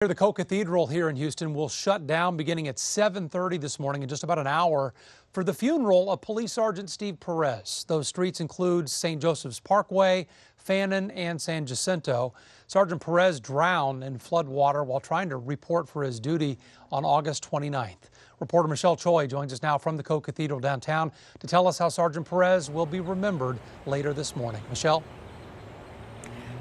The Co-Cathedral here in Houston will shut down beginning at 7:30 this morning in just about an hour for the funeral of Police Sergeant Steve Perez. Those streets include St. Joseph's Parkway, Fannin, and San Jacinto. Sergeant Perez drowned in flood water while trying to report for his duty on August 29th. Reporter Michelle Choi joins us now from the Co-Cathedral downtown to tell us how Sergeant Perez will be remembered later this morning. Michelle?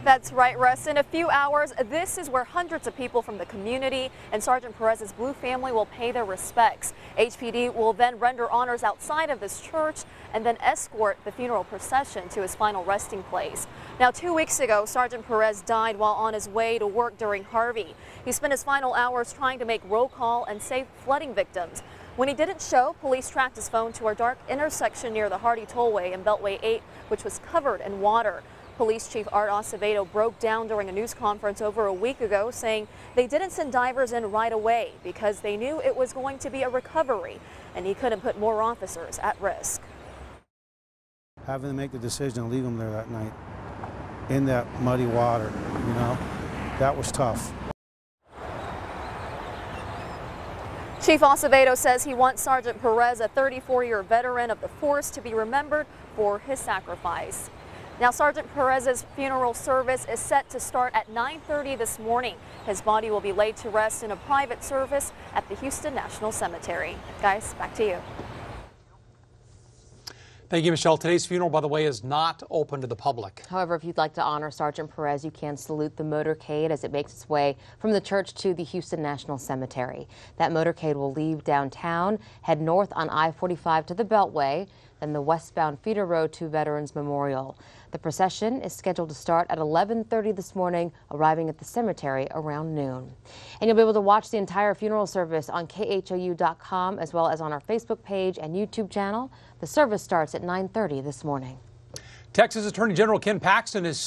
That's right, Russ. In a few hours, this is where hundreds of people from the community and Sergeant Perez's Blue family will pay their respects. HPD will then render honors outside of this church and then escort the funeral procession to his final resting place. Now, 2 weeks ago, Sergeant Perez died while on his way to work during Harvey. He spent his final hours trying to make roll call and save flooding victims. When he didn't show, police tracked his phone to a dark intersection near the Hardy Tollway and Beltway 8, which was covered in water. Police Chief Art Acevedo broke down during a news conference over a week ago, saying they didn't send divers in right away because they knew it was going to be a recovery and he couldn't put more officers at risk. Having to make the decision to leave them there that night in that muddy water, that was tough. Chief Acevedo says he wants Sergeant Perez, a 34-year veteran of the force, to be remembered for his sacrifice. Now, Sergeant Perez's funeral service is set to start at 9:30 this morning. His body will be laid to rest in a private service at the Houston National Cemetery. Guys, back to you. Thank you, Michelle. Today's funeral, by the way, is not open to the public. However, if you'd like to honor Sergeant Perez, you can salute the motorcade as it makes its way from the church to the Houston National Cemetery. That motorcade will leave downtown, head north on I-45 to the Beltway, then the westbound feeder road to Veterans Memorial. The procession is scheduled to start at 11:30 this morning, arriving at the cemetery around noon. And you'll be able to watch the entire funeral service on KHOU.com as well as on our Facebook page and YouTube channel. The service starts at 9:30 this morning. Texas Attorney General Ken Paxton is